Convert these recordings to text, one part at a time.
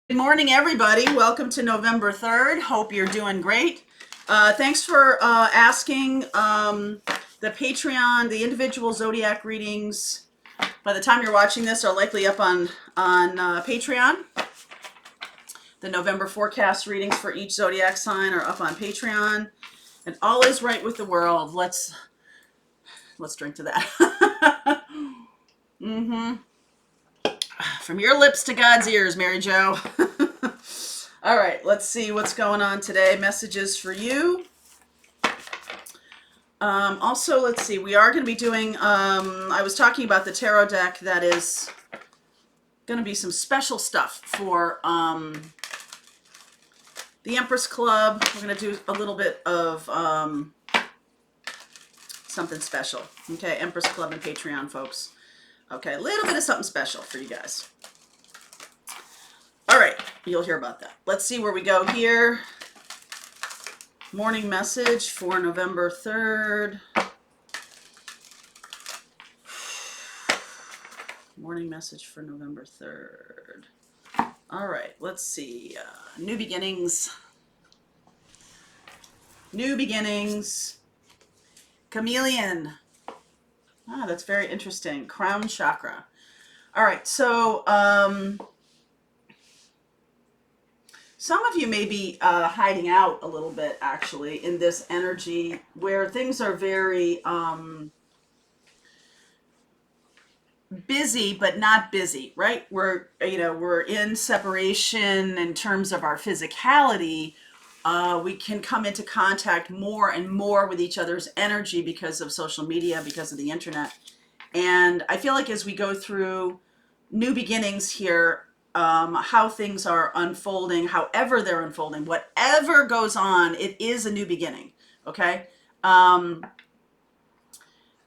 Good morning, everybody. Welcome to November 3rd. Hope you're doing great. Thanks for asking. The Patreon, the individual zodiac readings, by the time you're watching this, are likely up on Patreon. The November forecast readings for each zodiac sign are up on Patreon. And all is right with the world. Let's drink to that. From your lips to God's ears, Mary Jo. All right, let's see what's going on today. Messages for you. Also, let's see. We are going to be doing, I was talking about the tarot deck. That is going to be some special stuff for the Empress Club. We're going to do a little bit of something special. Okay, Empress Club and Patreon, folks. Okay, a little bit of something special for you guys. All right, you'll hear about that. Let's see where we go here. Morning message for November 3rd. Morning message for November 3rd. All right, let's see. New beginnings. New beginnings. Chameleon. Ah, that's very interesting. Crown chakra. All right, so some of you may be hiding out a little bit, actually, in this energy where things are very busy, but not busy, right? We're in separation in terms of our physicality. We can come into contact more and more with each other's energy because of social media, because of the internet. And I feel like as we go through new beginnings here, how things are unfolding, however they're unfolding, whatever goes on, it is a new beginning, okay?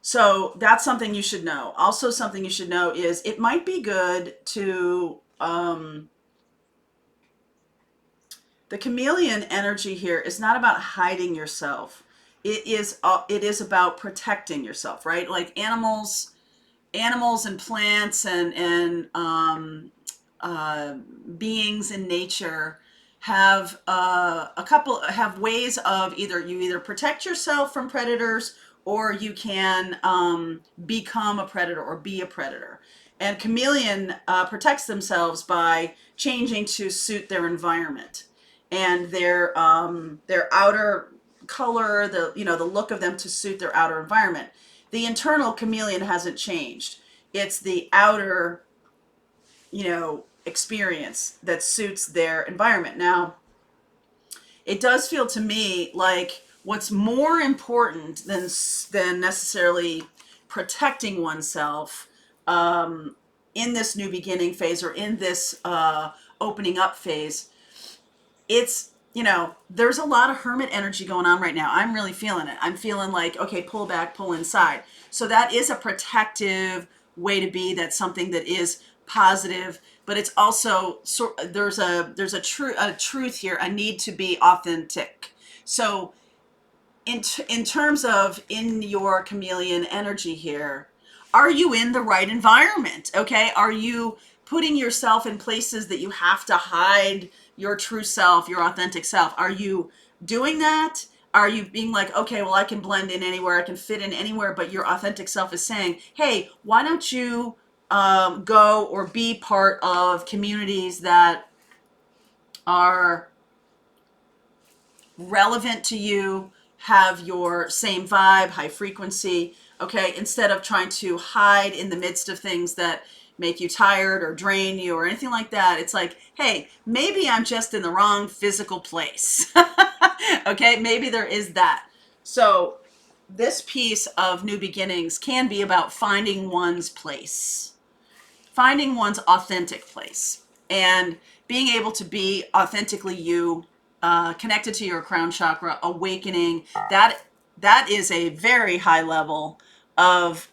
So that's something you should know. Also, something you should know is it might be good to, the chameleon energy here is not about hiding yourself. It is about protecting yourself, right? Like animals and plants and beings in nature have have ways of either protect yourself from predators, or you can become a predator or be a predator. And chameleon protects themselves by changing to suit their environment and their outer color, the look of them to suit their outer environment. The internal chameleon hasn't changed. It's the outer, experience that suits their environment. Now, it does feel to me like what's more important than necessarily protecting oneself in this new beginning phase, or in this opening up phase, it's, there's a lot of hermit energy going on right now. I'm really feeling it. I'm feeling like, okay, pull back, pull inside. So that is a protective way to be. That's something that is positive, but it's also there's a truth here, a need to be authentic. So in terms of in your chameleon energy here, are you in the right environment? Okay, are you putting yourself in places that you have to hide your true self, your authentic self? Are you doing that? Are you being like, okay, well, I can blend in anywhere, I can fit in anywhere, but your authentic self is saying, hey, why don't you go or be part of communities that are relevant to you, have your same vibe, high frequency, okay, instead of trying to hide in the midst of things that make you tired or drain you or anything like that. It's like, hey, maybe I'm just in the wrong physical place. Okay, maybe there is that. So this piece of new beginnings can be about finding one's place, finding one's authentic place, and being able to be authentically you, connected to your crown chakra, awakening. That is a very high level of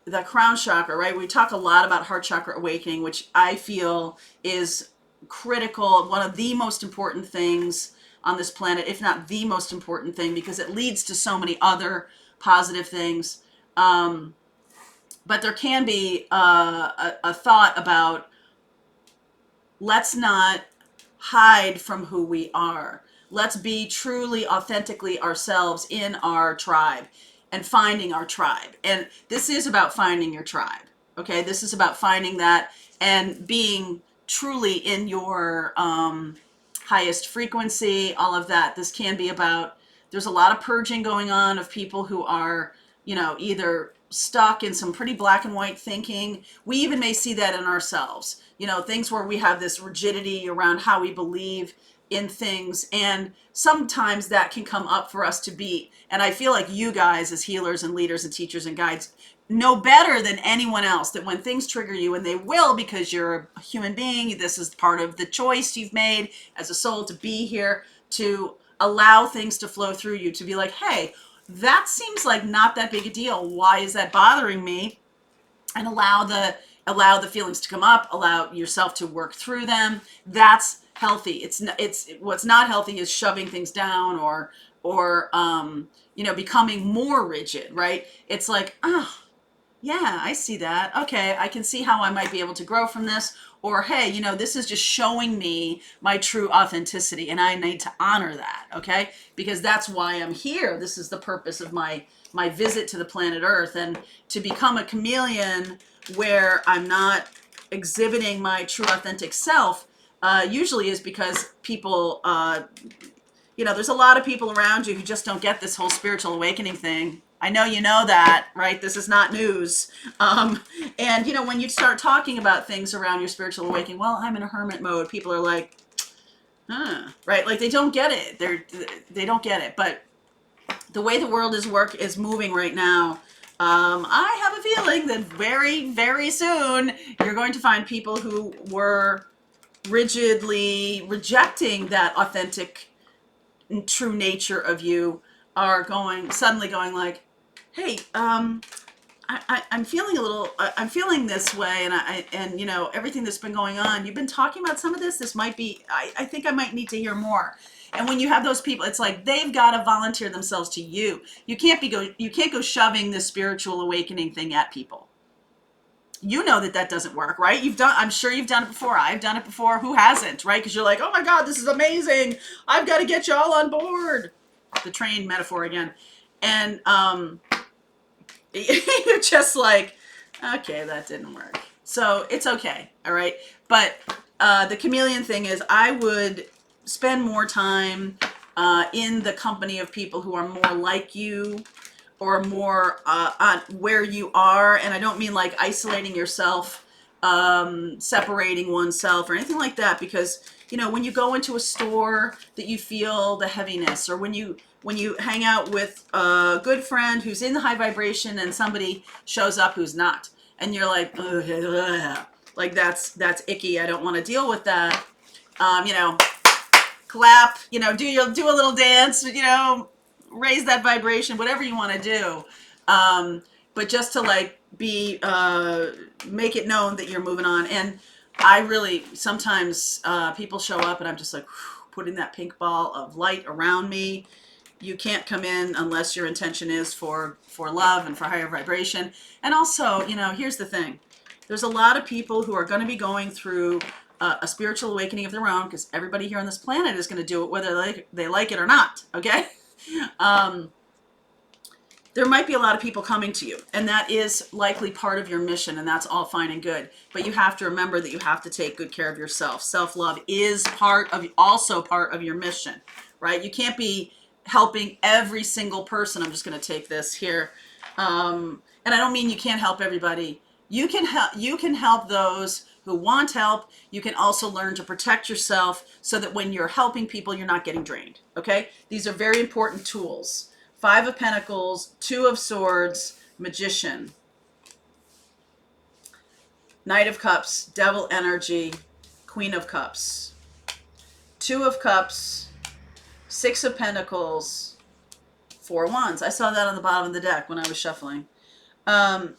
the crown chakra, right? We talk a lot about heart chakra awakening, which I feel is critical, one of the most important things on this planet, if not the most important thing, because it leads to so many other positive things. But there can be a thought about let's not hide from who we are. Let's be truly, authentically ourselves in our tribe and finding our tribe. And this is about finding your tribe. Okay, this is about finding that and being truly in your highest frequency, all of that. This can be about, there's a lot of purging going on of people who are, either stuck in some pretty black and white thinking. We even may see that in ourselves, things where we have this rigidity around how we believe in things. And sometimes that can come up for us to be. And I feel like you guys, as healers and leaders and teachers and guides, know better than anyone else that when things trigger you, and they will, because you're a human being, this is part of the choice you've made as a soul to be here, to allow things to flow through you, to be like, hey, that seems like not that big a deal. Why is that bothering me? And allow the feelings to come up, allow yourself to work through them. That's healthy. It's what's not healthy is shoving things down or becoming more rigid, right? It's like, oh, yeah, I see that. Okay, I can see how I might be able to grow from this. Or, hey, this is just showing me my true authenticity, and I need to honor that, okay? Because that's why I'm here. This is the purpose of my visit to the planet Earth. And to become a chameleon where I'm not exhibiting my true authentic self usually is because people, there's a lot of people around you who just don't get this whole spiritual awakening thing. I know you know that, right? This is not news. And, when you start talking about things around your spiritual awakening, well, I'm in a hermit mode. People are like, huh, right? Like they don't get it. They don't get it. But the way the world is moving right now, I have a feeling that very, very soon you're going to find people who were rigidly rejecting that authentic true nature of you are suddenly going like, hey, I'm feeling I'm feeling this way, and everything that's been going on, you've been talking about some of this might be, I think I might need to hear more. And when you have those people, it's like they've got to volunteer themselves to you. You can't go shoving this spiritual awakening thing at people. You know that doesn't work, right? I'm sure you've done it before. I've done it before. Who hasn't, right? Because you're like, oh my God, this is amazing. I've got to get you all on board. The train metaphor again. And you're just like, okay, that didn't work. So it's okay, all right? But the chameleon thing is, I would spend more time in the company of people who are more like you, or more on where you are. And I don't mean like isolating yourself, separating oneself or anything like that, because when you go into a store that you feel the heaviness, or when you hang out with a good friend who's in the high vibration and somebody shows up who's not, and you're like, ugh, like that's icky, I don't want to deal with that. Clap, do a little dance, raise that vibration, whatever you want to do. But just to like make it known that you're moving on. And I really, sometimes people show up and I'm just like, putting that pink ball of light around me. You can't come in unless your intention is for love and for higher vibration. And also, here's the thing. There's a lot of people who are going to be going through a spiritual awakening of their own, because everybody here on this planet is going to do it whether they like it or not, okay? There might be a lot of people coming to you, and that is likely part of your mission, and that's all fine and good. But you have to remember that you have to take good care of yourself. Self-love is also part of your mission, right? You can't be helping every single person. I'm just going to take this here. And I don't mean you can't help everybody. You can help those who want help. You can also learn to protect yourself so that when you're helping people, you're not getting drained, okay? These are very important tools. 5 of Pentacles, 2 of Swords, Magician, Knight of Cups, Devil energy, Queen of Cups, 2 of Cups, 6 of Pentacles, 4 Wands. I saw that on the bottom of the deck when I was shuffling.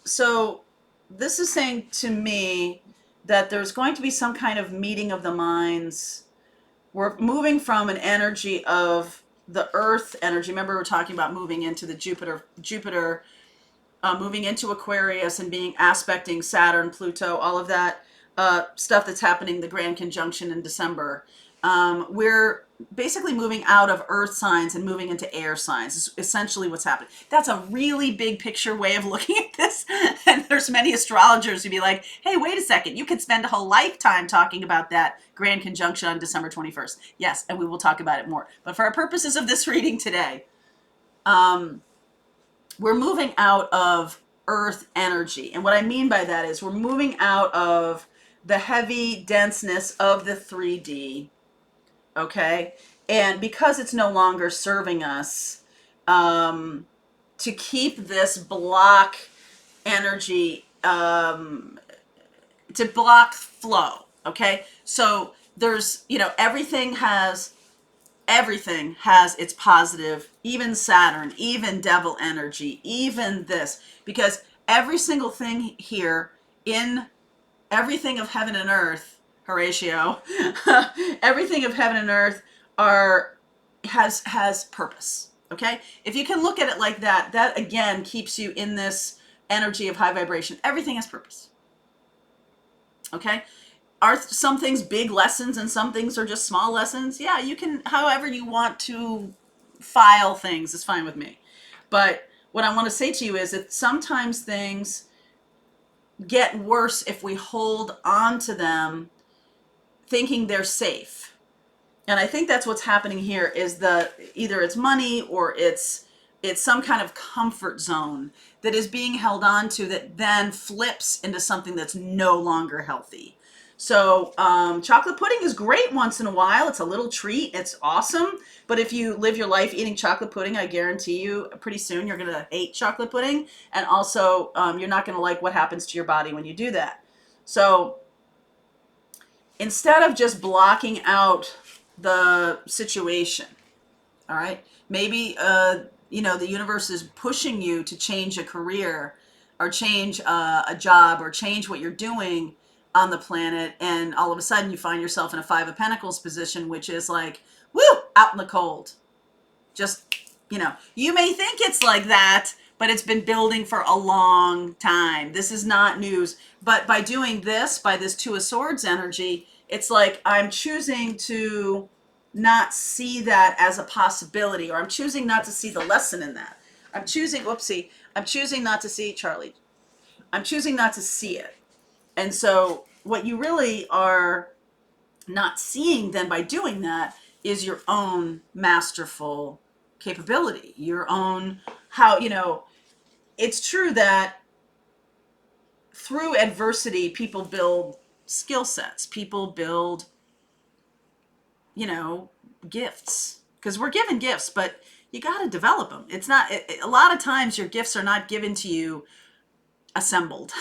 So this is saying to me that there's going to be some kind of meeting of the minds. We're moving from an energy of the earth energy. Remember, we're talking about moving into the Jupiter, moving into Aquarius and being aspecting Saturn, Pluto, all of that. stuff that's happening, the Grand Conjunction in December, we're basically moving out of earth signs and moving into air signs is essentially what's happening. That's a really big picture way of looking at this. And there's many astrologers who'd be like, hey, wait a second, you could spend a whole lifetime talking about that Grand Conjunction on December 21st. Yes, and we will talk about it more. But for our purposes of this reading today, we're moving out of earth energy. And what I mean by that is we're moving out of the heavy denseness of the 3D, okay? And because it's no longer serving us, to keep this block energy, to block flow, okay? So there's, everything has its positive, even Saturn, even devil energy, even this, because every single thing here in everything of heaven and earth, Horatio, everything of heaven and earth has purpose. Okay? If you can look at it like that, that again keeps you in this energy of high vibration. Everything has purpose. Okay? Are some things big lessons and some things are just small lessons? Yeah, you can, however you want to file things is fine with me. But what I want to say to you is that sometimes things get worse if we hold on to them thinking they're safe. And I think that's what's happening here is either it's money or it's some kind of comfort zone that is being held on to that then flips into something that's no longer healthy. So chocolate pudding is great once in a while. It's a little treat. It's awesome. But if you live your life eating chocolate pudding, I guarantee you pretty soon you're going to hate chocolate pudding. And also you're not going to like what happens to your body when you do that. So instead of just blocking out the situation, all right, maybe the universe is pushing you to change a career or change a job or change what you're doing on the planet, and all of a sudden you find yourself in a Five of Pentacles position, which is like, woo, out in the cold. Just, you may think it's like that, but it's been building for a long time. This is not news. But by doing this, by this Two of Swords energy, it's like I'm choosing to not see that as a possibility, or I'm choosing not to see the lesson in that. I'm choosing not to see, Charlie. I'm choosing not to see it. And so what you really are not seeing then by doing that is your own masterful capability, your own, it's true that through adversity, people build skill sets, people build, gifts, because we're given gifts, but you got to develop them. It's not, a lot of times your gifts are not given to you assembled.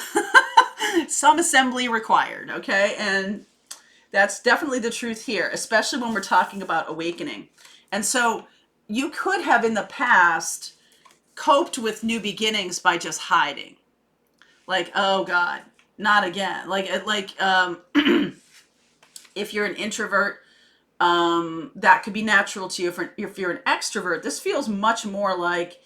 Some assembly required, okay? And that's definitely the truth here, especially when we're talking about awakening. And so you could have in the past coped with new beginnings by just hiding. Like, oh God, not again. Like if you're an introvert, that could be natural to you. If you're an extrovert, this feels much more like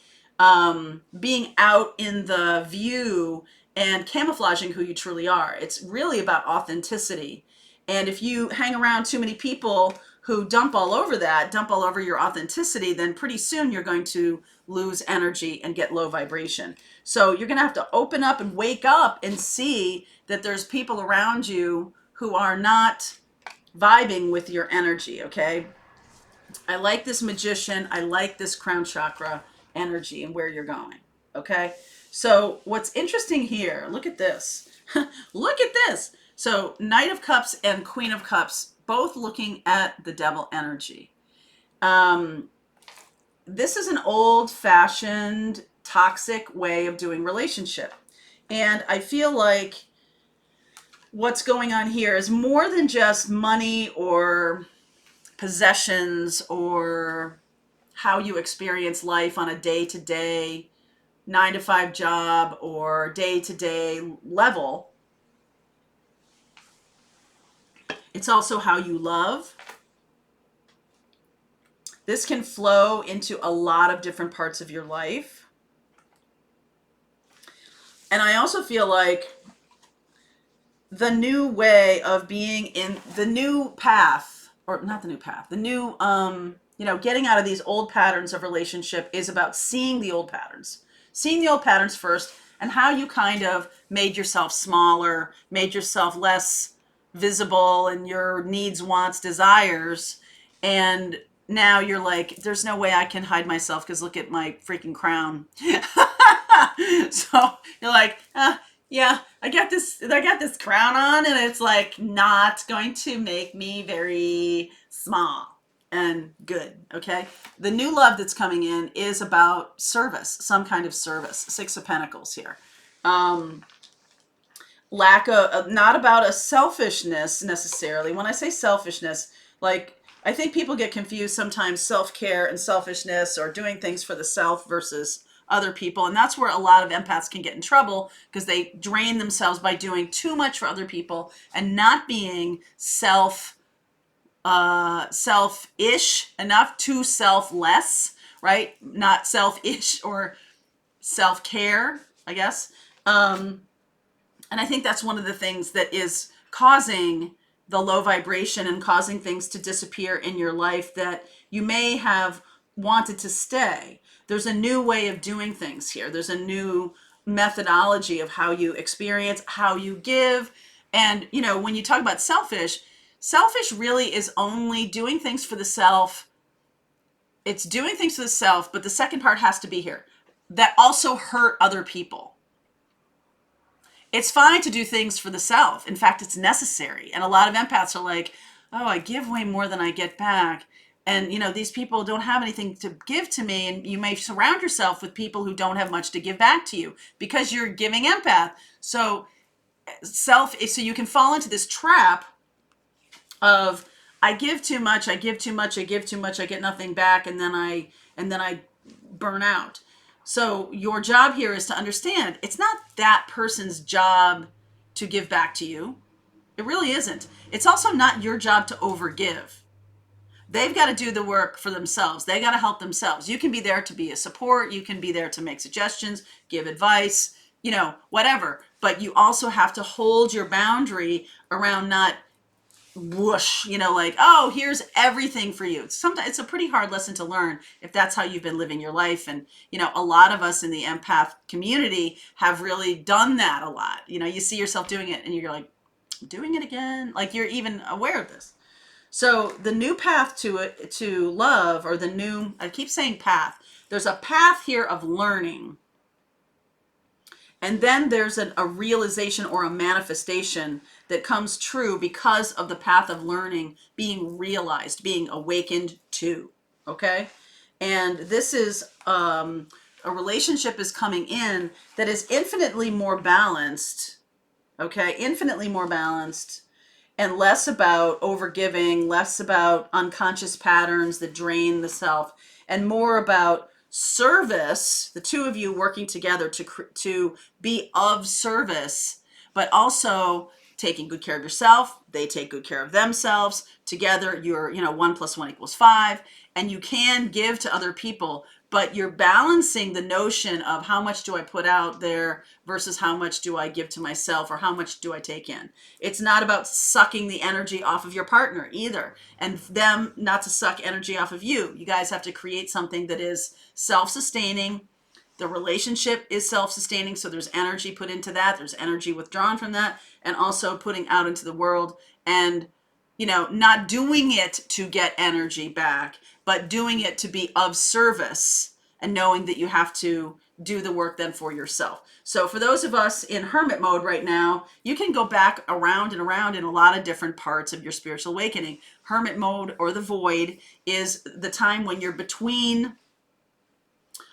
being out in the view and camouflaging who you truly are. It's really about authenticity. And if you hang around too many people who dump all over your authenticity, then pretty soon you're going to lose energy and get low vibration. So you're going to have to open up and wake up and see that there's people around you who are not vibing with your energy, okay? I like this Magician. I like this crown chakra energy and where you're going, okay? So what's interesting here, look at this. Look at this. So Knight of Cups and Queen of Cups, both looking at the devil energy. This is an old-fashioned, toxic way of doing relationship. And I feel like what's going on here is more than just money or possessions or how you experience life on a day-to-day 9-to-5 job or day-to-day level. It's also how you love. This can flow into a lot of different parts of your life. And I also feel like the new way of being in the new path, or not the new path, the new, getting out of these old patterns of relationship is about seeing the old patterns first, and how you kind of made yourself smaller, made yourself less visible in your needs, wants, desires. And now you're like, there's no way I can hide myself because look at my freaking crown. So you're like, yeah, I got this crown on, and it's like not going to make me very small and good. Okay. The new love that's coming in is about service, some kind of service. Six of Pentacles here. Um, Lack of, not about a selfishness necessarily. When I say selfishness, like, I think people get confused sometimes, self-care and selfishness, or doing things for the self versus other people. And that's where a lot of empaths can get in trouble, because they drain themselves by doing too much for other people and not being selfish enough, too selfless, right? Not selfish or self-care, I guess. And I think that's one of the things that is causing the low vibration and causing things to disappear in your life that you may have wanted to stay. There's a new way of doing things here. There's a new methodology of how you experience, how you give. And, when you talk about selfish really is only doing things for the self. It's doing things for the self, but the second part has to be here, that also hurt other people. It's fine to do things for the self. In fact, it's necessary. And a lot of empaths are like, oh, I give way more than I get back. And, these people don't have anything to give to me. And you may surround yourself with people who don't have much to give back to you because you're giving empath. So you can fall into this trap of, I give too much, I give too much, I give too much, I get nothing back. And then I burn out. So your job here is to understand it's not that person's job to give back to you. It really isn't. It's also not your job to overgive. They've got to do the work for themselves. They got to help themselves. You can be there to be a support. You can be there to make suggestions, give advice, whatever. But you also have to hold your boundary around not whoosh, like, oh, here's everything for you. Sometimes it's a pretty hard lesson to learn if that's how you've been living your life. And, a lot of us in the empath community have really done that a lot. You see yourself doing it and you're like, doing it again. Like, you're even aware of this. So the new path to love, or I keep saying path. There's a path here of learning. And then there's a realization or a manifestation that comes true because of the path of learning being realized, being awakened to. Okay? And this is a relationship is coming in that is infinitely more balanced. Okay? Infinitely more balanced, and less about overgiving, less about unconscious patterns that drain the self, and more about service, the two of you working together to be of service, but also taking good care of yourself. They take good care of themselves. Together, you're, 1 + 1 = 5, and you can give to other people, but you're balancing the notion of how much do I put out there versus how much do I give to myself, or how much do I take in. It's not about sucking the energy off of your partner either, and them not to suck energy off of you. You guys have to create something that is self-sustaining. The relationship is self-sustaining, so there's energy put into that. There's energy withdrawn from that, and also putting out into the world, and not doing it to get energy back, but doing it to be of service, and knowing that you have to do the work then for yourself. So for those of us in hermit mode right now, you can go back around and around in a lot of different parts of your spiritual awakening. Hermit mode, or the void, is the time when you're between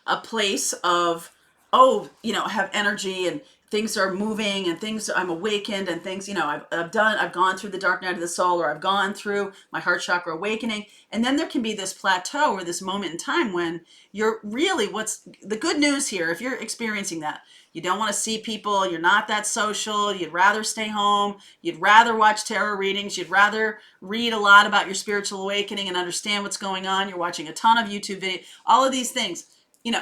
a place of, have energy, and things are moving, and things, I'm awakened, and things, I've gone through the dark night of the soul, or I've gone through my heart chakra awakening. And then there can be this plateau, or this moment in time when you're really, what's the good news here, if you're experiencing that, you don't want to see people, you're not that social, you'd rather stay home, you'd rather watch tarot readings, you'd rather read a lot about your spiritual awakening and understand what's going on, you're watching a ton of YouTube videos, all of these things.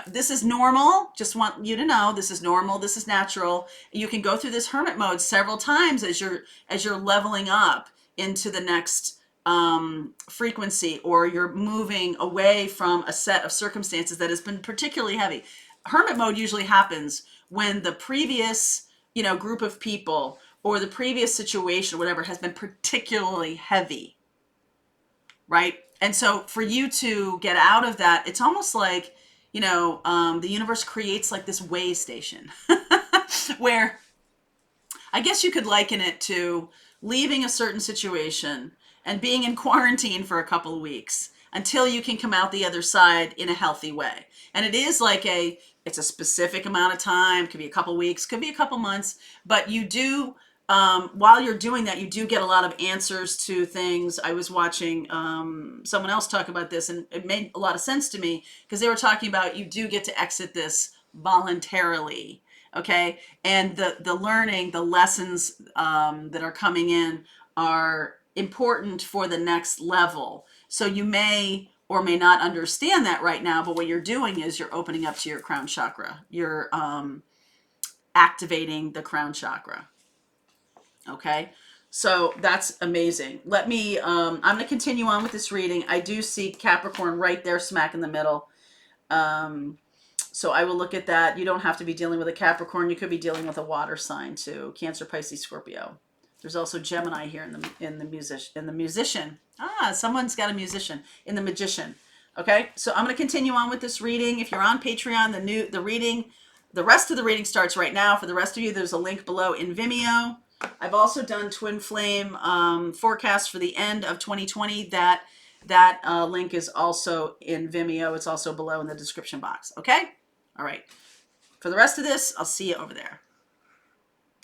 this is normal. Just want you to know this is normal. This is natural. You can go through this hermit mode several times as you're leveling up into the next frequency, or you're moving away from a set of circumstances that has been particularly heavy. Hermit mode usually happens when the previous, group of people or the previous situation, whatever, has been particularly heavy, right? And so for you to get out of that, it's almost like, the universe creates like this way station where I guess you could liken it to leaving a certain situation and being in quarantine for a couple of weeks until you can come out the other side in a healthy way. And it is like it's a specific amount of time, could be a couple weeks, could be a couple months, but you do, while you're doing that, you do get a lot of answers to things. I was watching someone else talk about this, and it made a lot of sense to me because they were talking about you do get to exit this voluntarily. Okay. And the learning, the lessons that are coming in are important for the next level. So you may or may not understand that right now, but what you're doing is you're opening up to your crown chakra. You're activating the crown chakra. Okay. So that's amazing. I'm going to continue on with this reading. I do see Capricorn right there, smack in the middle. So I will look at that. You don't have to be dealing with a Capricorn. You could be dealing with a water sign too. Cancer, Pisces, Scorpio. There's also Gemini here in the musician. Someone's got a musician in the magician. Okay, so I'm going to continue on with this reading. If you're on Patreon, the rest of the reading starts right now. For the rest of you, there's a link below in Vimeo. I've also done twin flame forecast for the end of 2020. That link is also in Vimeo. It's also below in the description box. Okay? All right. For the rest of this, I'll see you over there.